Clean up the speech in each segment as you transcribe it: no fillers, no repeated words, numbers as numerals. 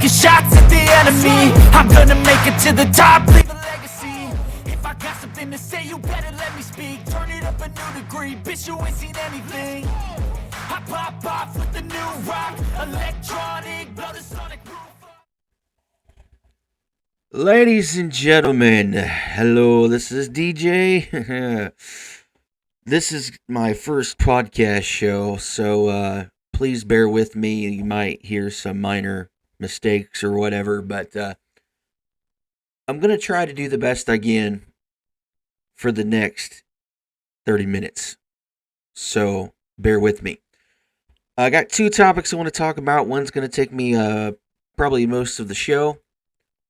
taking shots at the enemy. I'm gonna make it to the top, leave a legacy. If I got something to say, you better let me speak. Turn it up a new degree, bitch, you ain't seen anything. I pop off with the new rock, electronic, blow the sonic roof. Ladies and gentlemen, hello, this is DJ. This is my first podcast show, so please bear with me. You might hear some minor mistakes or whatever, but I'm going to try to do the best I can for the next 30 minutes. So bear with me. I got two topics I want to talk about. One's going to take me probably most of the show.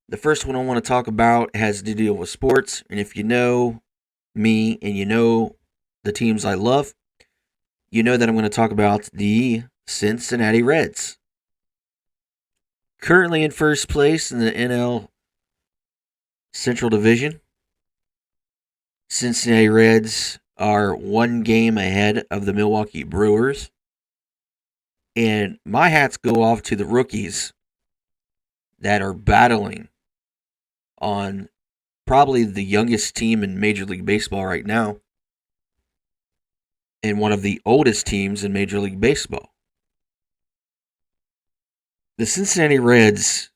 The first one I want to talk about has to deal with sports, and if you know me and you know the teams I love, you know that I'm going to talk about the Cincinnati Reds. Currently in first place in the NL Central Division, Cincinnati Reds are one game ahead of the Milwaukee Brewers, and my hats go off to the rookies that are battling on probably the youngest team in Major League Baseball right now, and one of the oldest teams in Major League Baseball. The Cincinnati Reds,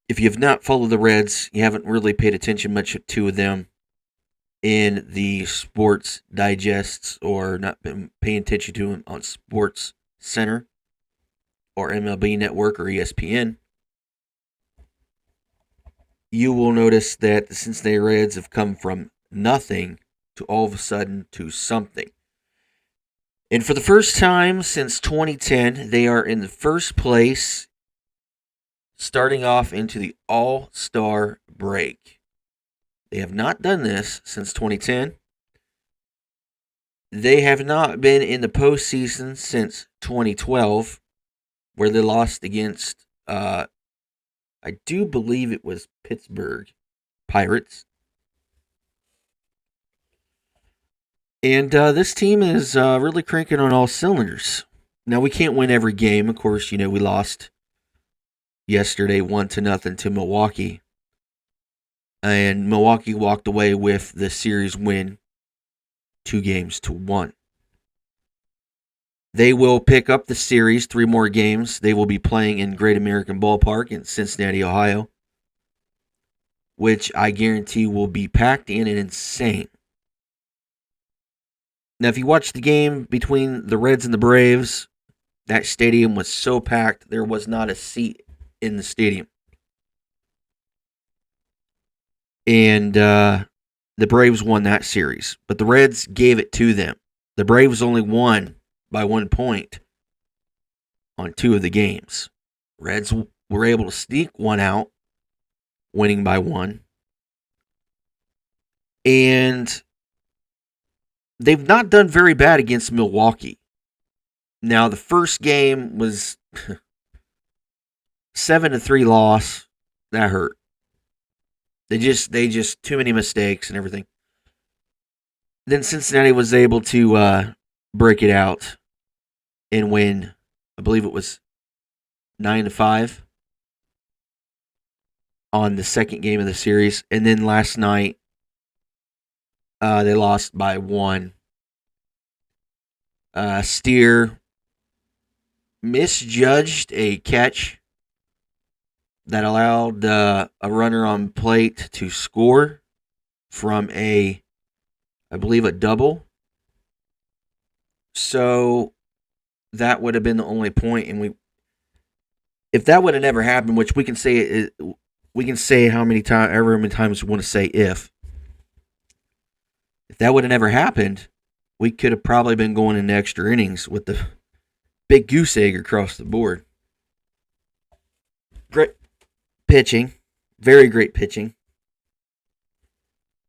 if you have not followed the Reds, you haven't really paid attention much to them in the sports digests or not been paying attention to them on Sports Center or MLB Network or ESPN, you will notice that the Cincinnati Reds have come from nothing to all of a sudden to something. And for the first time since 2010, they are in the first place, starting off into the All-Star break. They have not done this since 2010. They have not been in the postseason since 2012, where they lost against, I do believe it was Pittsburgh Pirates. And this team is really cranking on all cylinders. Now, we can't win every game. Of course, we lost yesterday 1-0 to Milwaukee. And Milwaukee walked away with the series win 2-1. They will pick up the series 3 more games. They will be playing in Great American Ballpark in Cincinnati, Ohio, which I guarantee will be packed in and insane. Now, if you watch the game between the Reds and the Braves, that stadium was so packed, there was not a seat in the stadium. And the Braves won that series, but the Reds gave it to them. The Braves only won by 1 point on 2 of the games. Reds were able to sneak one out, winning by 1. And they've not done very bad against Milwaukee. Now, the first game was 7-3 loss. That hurt. They just too many mistakes and everything. Then Cincinnati was able to break it out and win. I believe it was 9-5 on the second game of the series. And then last night, they lost by 1. Steer misjudged a catch that allowed a runner on plate to score from I believe, a double. So that would have been the only point, and if that would have never happened, which we can say how many times, however many times we want to say if that would have never happened, we could have probably been going into extra innings with the big goose egg across the board. Great pitching, very great pitching,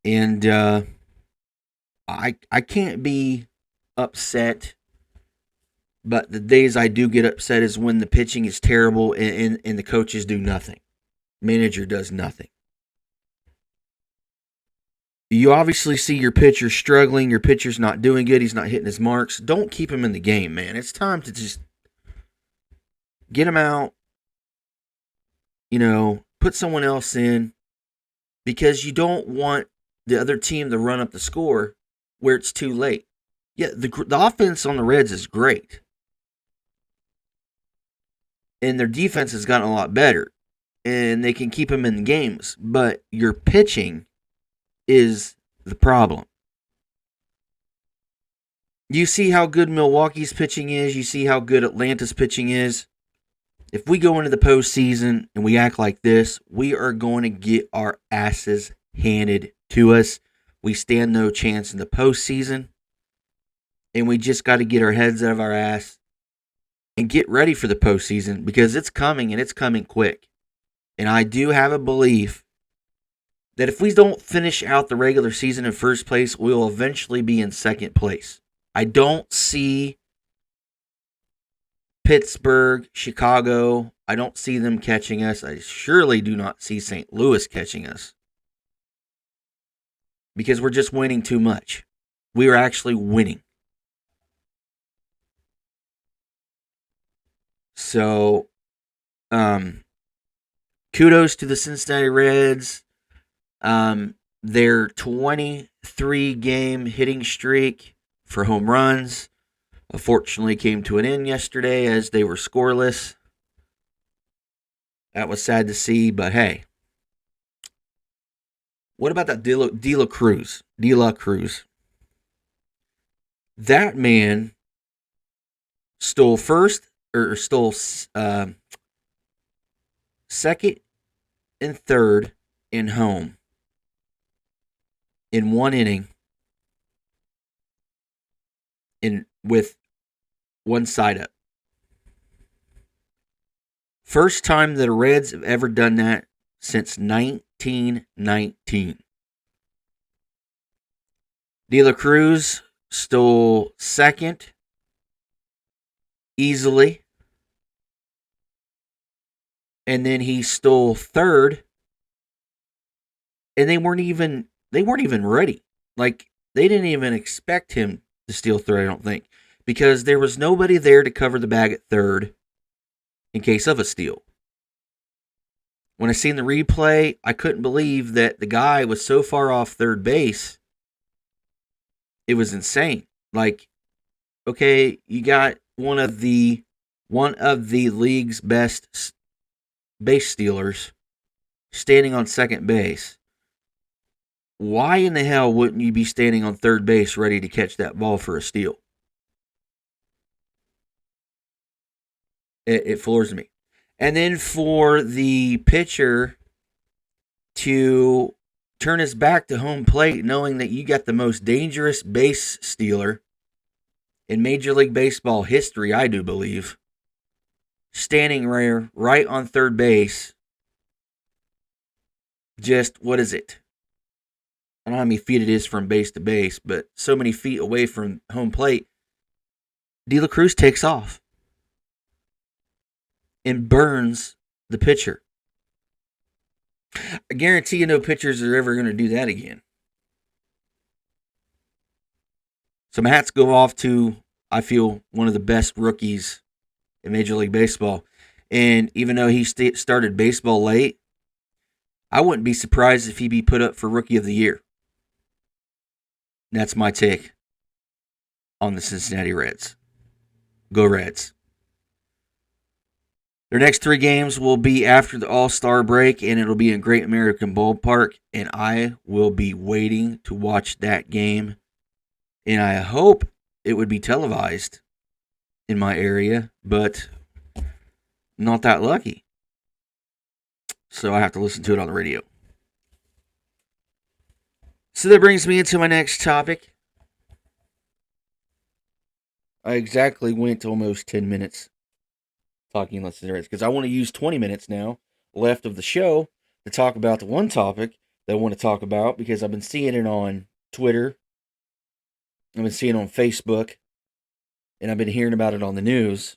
and I can't be upset, but the days I do get upset is when the pitching is terrible and the coaches do nothing. Manager does nothing. You obviously see your pitcher struggling, your pitcher's not doing good, he's not hitting his marks. Don't keep him in the game, man. It's time to just get him out put someone else in because you don't want the other team to run up the score where it's too late. Yeah, the offense on the Reds is great. And their defense has gotten a lot better. And they can keep them in games. But your pitching is the problem. You see how good Milwaukee's pitching is. You see how good Atlanta's pitching is. If we go into the postseason and we act like this, we are going to get our asses handed to us. We stand no chance in the postseason. And we just got to get our heads out of our ass and get ready for the postseason because it's coming and it's coming quick. And I do have a belief that if we don't finish out the regular season in first place, we will eventually be in second place. I don't see Pittsburgh, Chicago, I don't see them catching us. I surely do not see St. Louis catching us. Because we're just winning too much. We are actually winning. So, kudos to the Cincinnati Reds. Their 23-game hitting streak for home runs unfortunately came to an end yesterday as they were scoreless. That was sad to see, but hey. What about that De La Cruz? That man stole second and third in home in one inning with one side up. First time that the Reds have ever done that since 1919. De La Cruz stole second easily. And then he stole third. And they weren't even ready. Like, they didn't even expect him to steal third, I don't think. Because there was nobody there to cover the bag at third in case of a steal. When I seen the replay, I couldn't believe that the guy was so far off third base. It was insane. Like, okay, you got one of the league's best base stealers standing on second base. Why in the hell wouldn't you be standing on third base ready to catch that ball for a steal? It floors me. And then for the pitcher to turn his back to home plate knowing that you got the most dangerous base stealer in Major League Baseball history, I do believe, standing right on third base. Just, what is it? I don't know how many feet it is from base to base, but so many feet away from home plate. De La Cruz takes off and burns the pitcher. I guarantee you no pitchers are ever going to do that again. So my hats go off to, I feel, one of the best rookies in Major League Baseball. And even though he started baseball late, I wouldn't be surprised if he'd be put up for Rookie of the Year. That's my take on the Cincinnati Reds. Go Reds. Their next 3 games will be after the All-Star break, and it'll be in Great American Ballpark, and I will be waiting to watch that game. And I hope it would be televised in my area, but not that lucky. So I have to listen to it on the radio. So that brings me into my next topic. I exactly went almost 10 minutes talking less than Reds because I want to use 20 minutes now left of the show to talk about the one topic that I want to talk about because I've been seeing it on Twitter, I've been seeing it on Facebook, and I've been hearing about it on the news.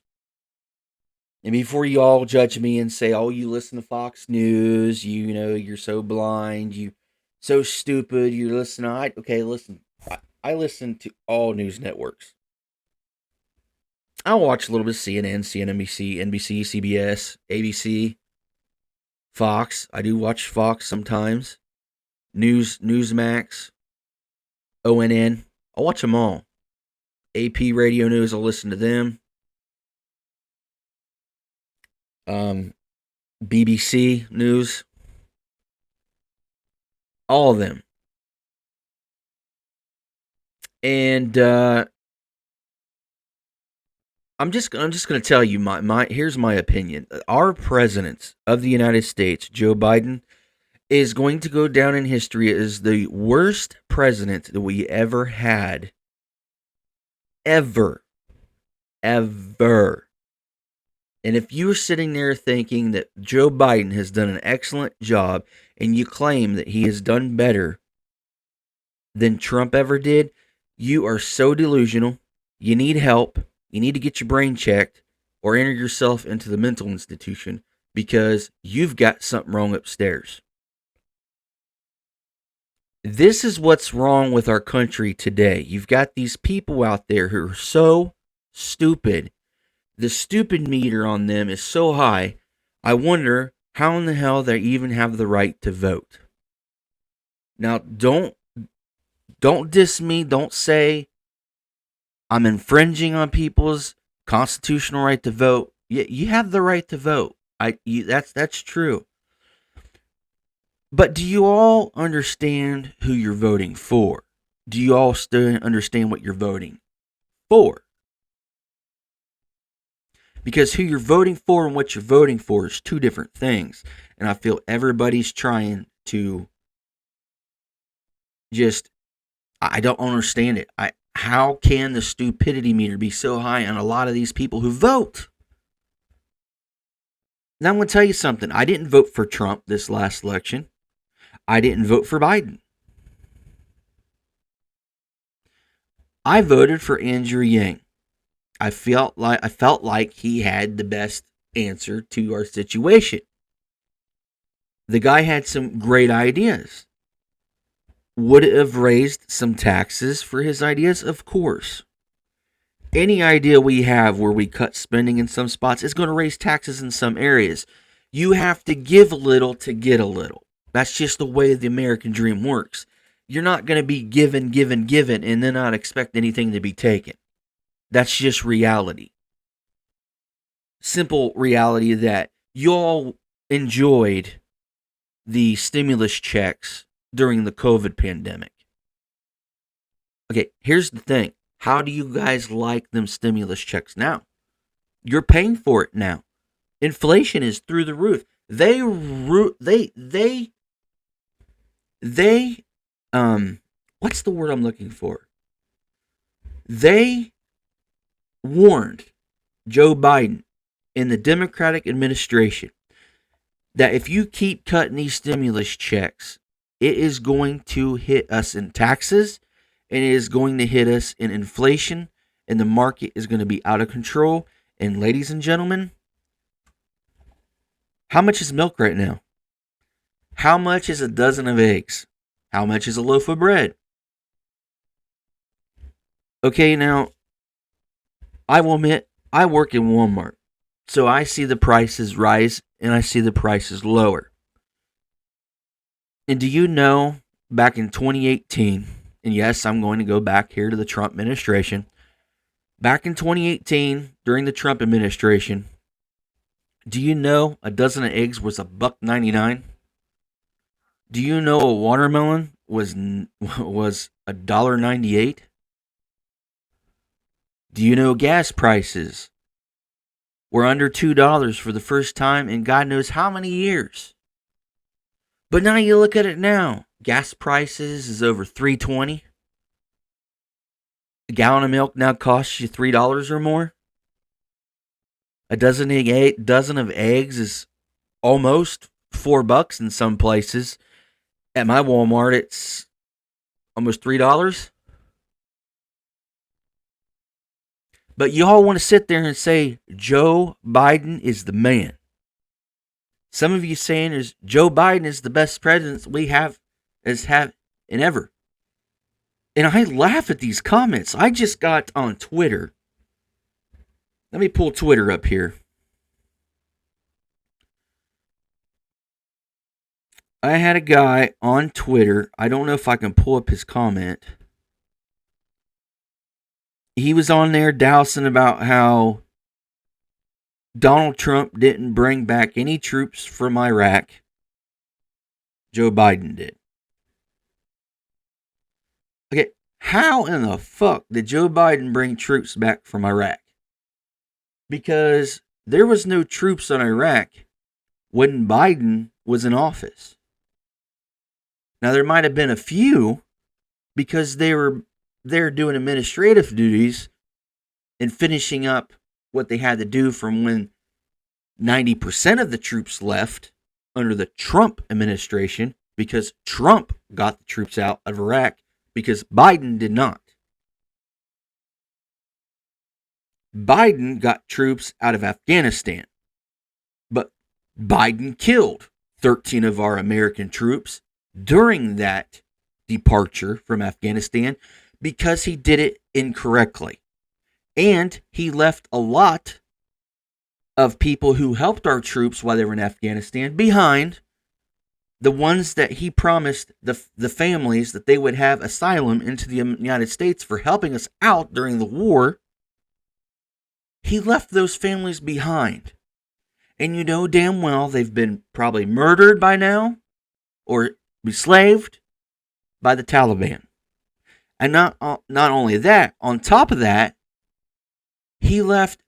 And before you all judge me and say, oh, you listen to Fox News, you know, you're so blind, you so stupid, you're listening. Listen. I listen to all news networks. I'll watch a little bit of CNN, CNBC, NBC, CBS, ABC. Fox. I do watch Fox sometimes. Newsmax, ONN. I'll watch them all. AP Radio News, I'll listen to them. BBC News. All of them. And I'm just going to tell you here's my opinion. Our president of the United States, Joe Biden, is going to go down in history as the worst president that we ever had. Ever. And if you're sitting there thinking that Joe Biden has done an excellent job and you claim that he has done better than Trump ever did, you are so delusional. You need help. You need to get your brain checked or enter yourself into the mental institution because you've got something wrong upstairs. This is what's wrong with our country today. You've got these people out there who are so stupid. The stupid meter on them is so high, I wonder how in the hell they even have the right to vote. Now, don't diss me. Don't say I'm infringing on people's constitutional right to vote. You have the right to vote. That's true. But do you all understand who you're voting for? Do you all still understand what you're voting for? Because who you're voting for and what you're voting for is two different things. And I feel everybody's trying to I don't understand it. How can the stupidity meter be so high on a lot of these people who vote? Now I'm going to tell you something. I didn't vote for Trump this last election. I didn't vote for Biden. I voted for Andrew Yang. I felt like he had the best answer to our situation. The guy had some great ideas. Would it have raised some taxes for his ideas? Of course. Any idea we have where we cut spending in some spots is going to raise taxes in some areas. You have to give a little to get a little. That's just the way the American dream works. You're not going to be given, and then not expect anything to be taken. That's just reality. Simple reality that you all enjoyed the stimulus checks during the COVID pandemic. Okay, here's the thing. How do you guys like them stimulus checks now? You're paying for it now. Inflation is through the roof. What's the word I'm looking for? They warned Joe Biden in the Democratic administration that if you keep cutting these stimulus checks, it is going to hit us in taxes, and it is going to hit us in inflation, and the market is going to be out of control. And ladies and gentlemen, how much is milk right now? How much is a dozen of eggs? How much is a loaf of bread? Okay, now, I will admit, I work in Walmart, so I see the prices rise and I see the prices lower. And do you know, back in 2018, and yes, I'm going to go back here to the Trump administration. Back in 2018, during the Trump administration, do you know a dozen of eggs was $1.99? Do you know a watermelon was $1.98? Do you know gas prices were under $2 for the first time in God knows how many years? But now you look at it now. Gas prices is over $3.20. A gallon of milk now costs you $3 or more. A dozen of eggs is almost $4 in some places. At my Walmart, it's almost $3. But you all want to sit there and say Joe Biden is the man. Some of you saying is Joe Biden is the best president we have in ever. And I laugh at these comments. I just got on Twitter. Let me pull Twitter up here. I had a guy on Twitter. I don't know if I can pull up his comment. He was on there dousing about how Donald Trump didn't bring back any troops from Iraq. Joe Biden did. Okay, how in the fuck did Joe Biden bring troops back from Iraq? Because there was no troops in Iraq when Biden was in office. Now, there might have been a few because they were there doing administrative duties and finishing up what they had to do from when 90% of the troops left under the Trump administration, because Trump got the troops out of Iraq because Biden did not. Biden got troops out of Afghanistan, but Biden killed 13 of our American troops during that departure from Afghanistan because he did it incorrectly. And he left a lot of people who helped our troops while they were in Afghanistan behind, the ones that he promised the families that they would have asylum into the United States for helping us out during the war. He left those families behind. And you know damn well they've been probably murdered by now or enslaved by the Taliban. And not only that, on top of that, he left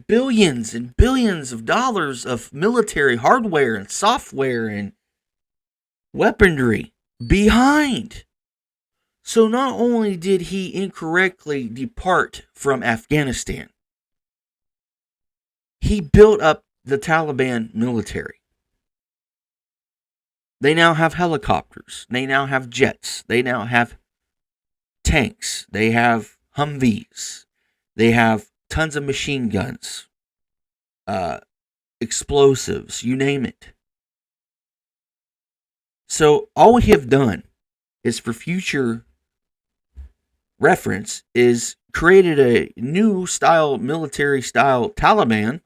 billions and billions of dollars of military hardware and software and weaponry behind. So not only did he incorrectly depart from Afghanistan, he built up the Taliban military. They now have helicopters. They now have jets. They now have tanks. They have Humvees. They have tons of machine guns, explosives, you name it. So all we have done is, for future reference, is created a new style, military style Taliban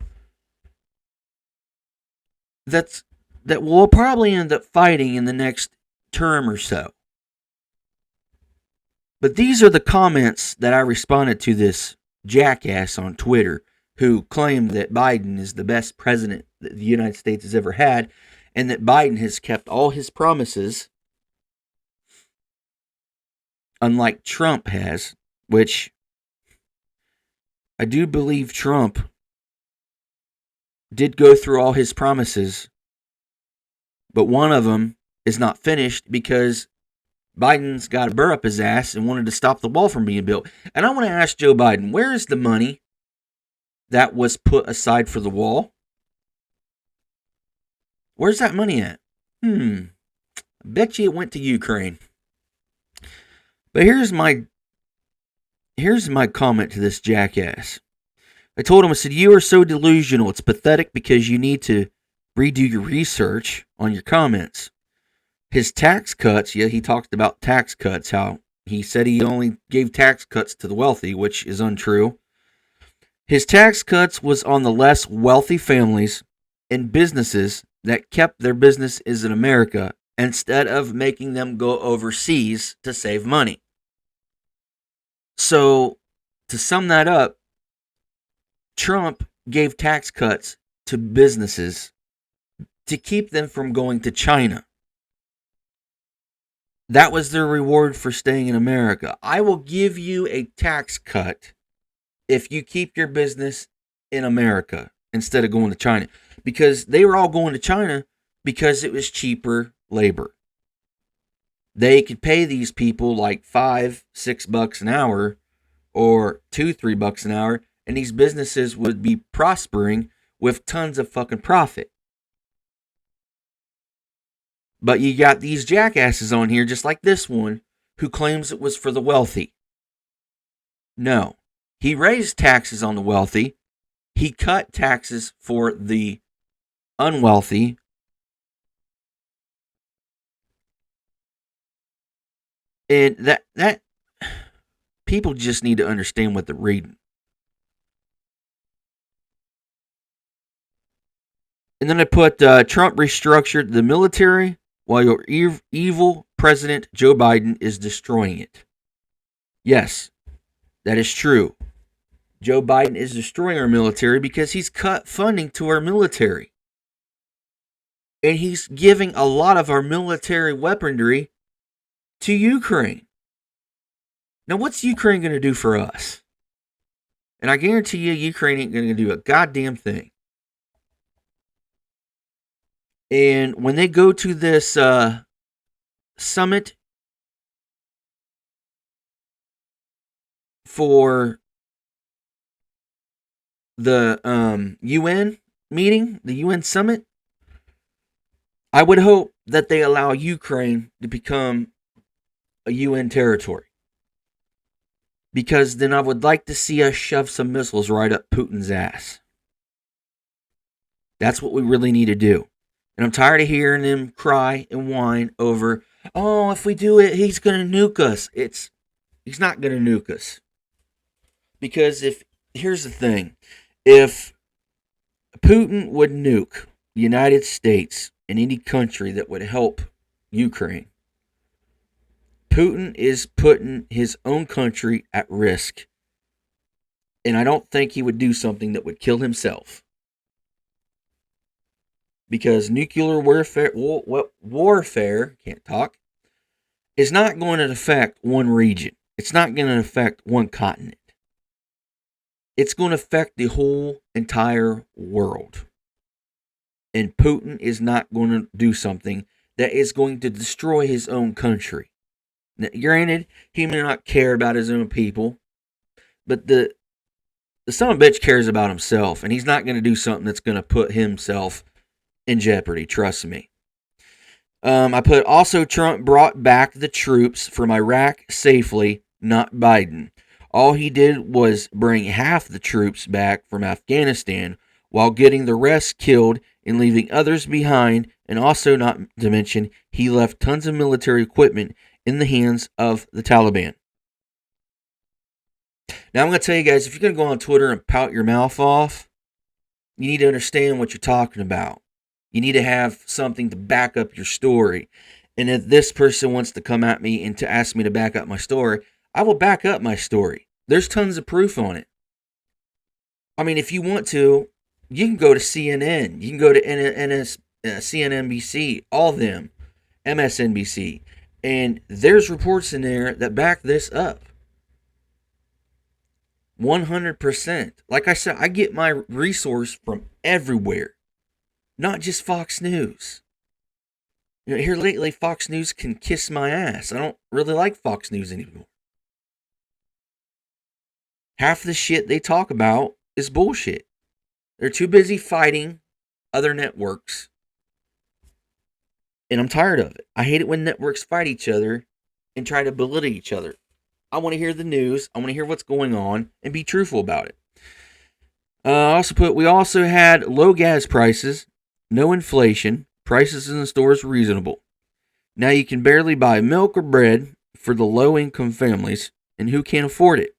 that we'll probably end up fighting in the next term or so. But these are the comments that I responded to this jackass on Twitter who claimed that Biden is the best president that the United States has ever had, and that Biden has kept all his promises, unlike Trump has, which I do believe Trump did go through all his promises, but one of them is not finished because Biden's got a burr up his ass and wanted to stop the wall from being built. And I want to ask Joe Biden, where is the money that was put aside for the wall? Where's that money at? I bet you it went to Ukraine. But here's my comment to this jackass. I told him, I said, you are so delusional. It's pathetic because you need to redo your research on your comments. His tax cuts, yeah, he talked about tax cuts, how he said he only gave tax cuts to the wealthy, which is untrue. His tax cuts was on the less wealthy families and businesses that kept their businesses in America instead of making them go overseas to save money. So, to sum that up, Trump gave tax cuts to businesses to keep them from going to China. That was their reward for staying in America. I will give you a tax cut if you keep your business in America instead of going to China. Because they were all going to China because it was cheaper labor. They could pay these people like $5-6 an hour or $2-3 an hour, and these businesses would be prospering with tons of fucking profit. But you got these jackasses on here, just like this one, who claims it was for the wealthy. No. He raised taxes on the wealthy. He cut taxes for the unwealthy. And that people just need to understand what they're reading. And then I put Trump restructured the military while your evil President Joe Biden is destroying it. Yes, that is true. Joe Biden is destroying our military because he's cut funding to our military. And he's giving a lot of our military weaponry to Ukraine. Now, what's Ukraine going to do for us? And I guarantee you, Ukraine ain't going to do a goddamn thing. And when they go to this summit for the UN meeting, the UN summit, I would hope that they allow Ukraine to become a UN territory. Because then I would like to see us shove some missiles right up Putin's ass. That's what we really need to do. And I'm tired of hearing them cry and whine over, oh, if we do it, he's going to nuke us. He's not going to nuke us. Because here's the thing. If Putin would nuke the United States and any country that would help Ukraine, Putin is putting his own country at risk. And I don't think he would do something that would kill himself. Because nuclear warfare, can't talk, is not going to affect one region. It's not going to affect one continent. It's going to affect the whole entire world. And Putin is not going to do something that is going to destroy his own country. Now, granted, he may not care about his own people, but the son of a bitch cares about himself, and he's not going to do something that's going to put himself in jeopardy, trust me. I put also Trump brought back the troops from Iraq safely, not Biden. All he did was bring half the troops back from Afghanistan while getting the rest killed and leaving others behind, and also not to mention he left tons of military equipment in the hands of the Taliban. Now I'm going to tell you guys, if you're going to go on Twitter and pout your mouth off, you need to understand what you're talking about. You need to have something to back up your story. And if this person wants to come at me and to ask me to back up my story, I will back up my story. There's tons of proof on it. I mean, if you want to, you can go to CNN. You can go to CNNBC, all of them, MSNBC. And there's reports in there that back this up. 100%. Like I said, I get my resource from everywhere. Not just Fox News. You know, here lately, Fox News can kiss my ass. I don't really like Fox News anymore. Half the shit they talk about is bullshit. They're too busy fighting other networks. And I'm tired of it. I hate it when networks fight each other and try to belittle each other. I want to hear the news. I want to hear what's going on and be truthful about it. We also had low gas prices, no inflation, prices in the stores reasonable. Now you can barely buy milk or bread for the low-income families, and who can't afford it?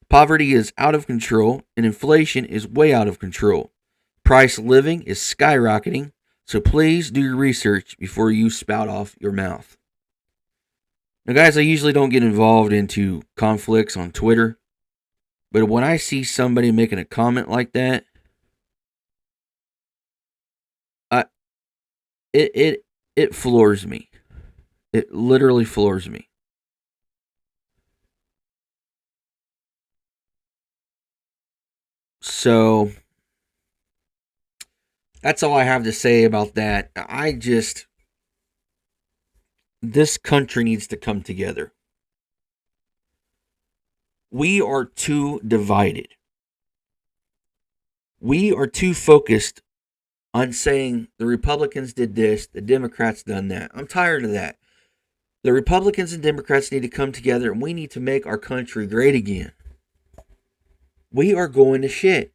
Poverty is out of control, and inflation is way out of control. Price of living is skyrocketing, so please do your research before you spout off your mouth. Now, guys, I usually don't get involved into conflicts on Twitter, but when I see somebody making a comment like that, it floors me. It literally floors me. So that's all I have to say about that. This country needs to come together. We are too divided. We are too focused on saying the Republicans did this, the Democrats done that. I'm tired of that. The Republicans and Democrats need to come together, and we need to make our country great again. We are going to shit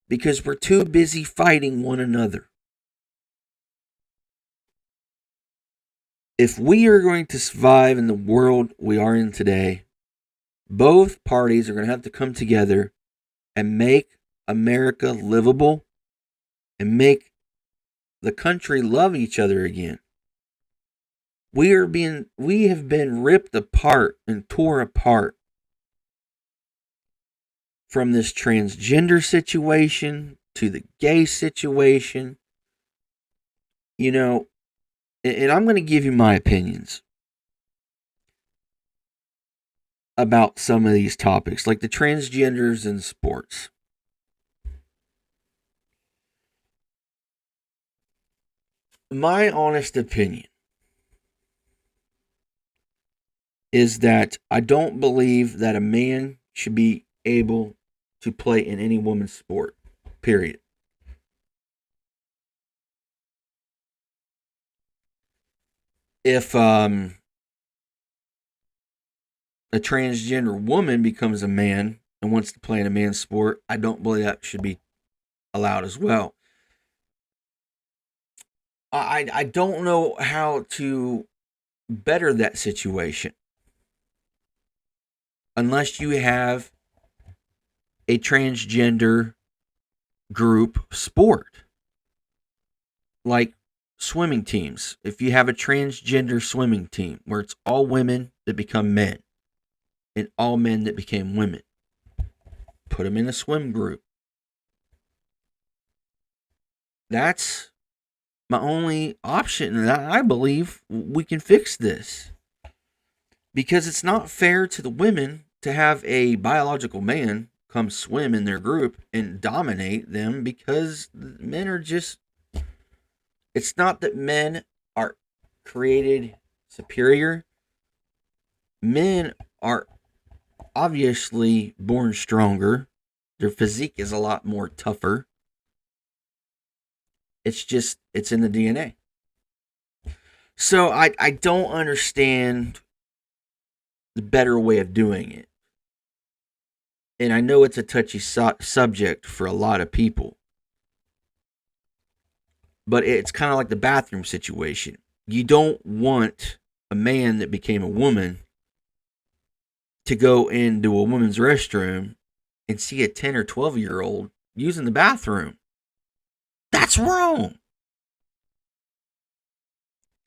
because we're too busy fighting one another. If we are going to survive in the world we are in today, both parties are going to have to come together and make America livable and make the country love each other again. We have been ripped apart and tore apart from this transgender situation to the gay situation. You know, and I'm going to give you my opinions about some of these topics, like the transgenders in sports. My honest opinion is that I don't believe that a man should be able to play in any woman's sport, period. If a transgender woman becomes a man and wants to play in a man's sport, I don't believe that should be allowed as well. I don't know how to better that situation unless you have a transgender group sport, like swimming teams. If you have a transgender swimming team where it's all women that become men and all men that became women, put them in a swim group. That's my only option, and I believe we can fix this. Because it's not fair to the women to have a biological man come swim in their group and dominate them, because men are just... It's not that men are created superior. Men are obviously born stronger. Their physique is a lot more tougher. It's in the DNA. So I don't understand the better way of doing it. And I know it's a touchy subject for a lot of people. But it's kind of like the bathroom situation. You don't want a man that became a woman to go into a woman's restroom and see a 10 or 12-year-old using the bathroom. That's wrong.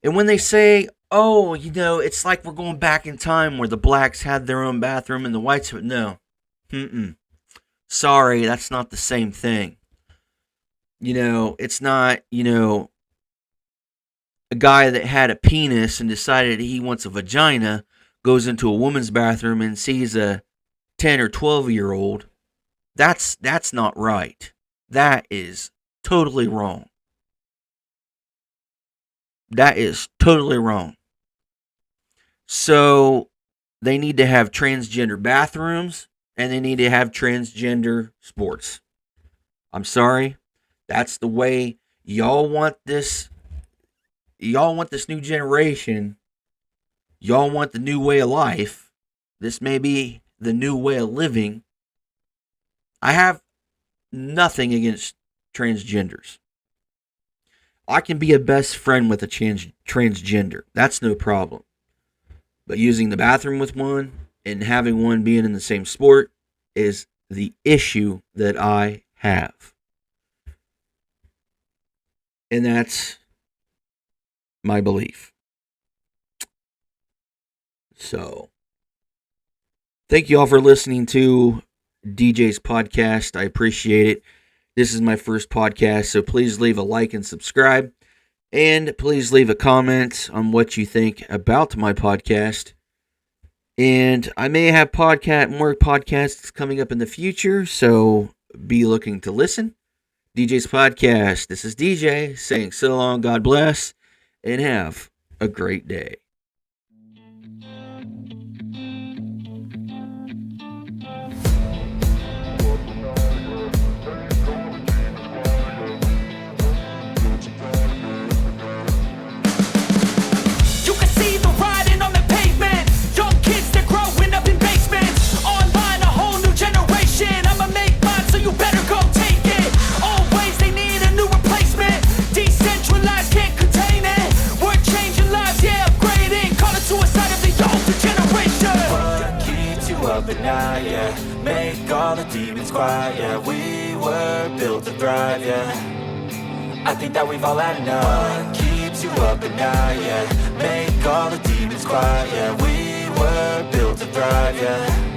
And when they say, oh, it's like we're going back in time where the blacks had their own bathroom and the whites... No. Sorry, that's not the same thing. It's not, a guy that had a penis and decided he wants a vagina goes into a woman's bathroom and sees a 10 or 12-year-old. That's not right. That is totally wrong. That is totally wrong. So they need to have transgender bathrooms and they need to have transgender sports. I'm sorry. That's the way y'all want this. Y'all want this new generation. Y'all want the new way of life. This may be the new way of living. I have nothing against transgenders. I can be a best friend with a transgender. That's no problem. But using the bathroom with one and having one being in the same sport is the issue that I have. And that's my belief. So, thank you all for listening to Djs Podcast. I appreciate it. This is my first podcast, so please leave a like and subscribe. And please leave a comment on what you think about my podcast. And I may have more podcasts coming up in the future, so be looking to listen. Djs Podcast. This is DJ saying so long, God bless, and have a great day. Yeah, make all the demons quiet. Yeah, we were built to thrive. Yeah, I think that we've all had enough. What keeps keeps you up at night, yeah. Make all the demons quiet, yeah. We were built to thrive, yeah.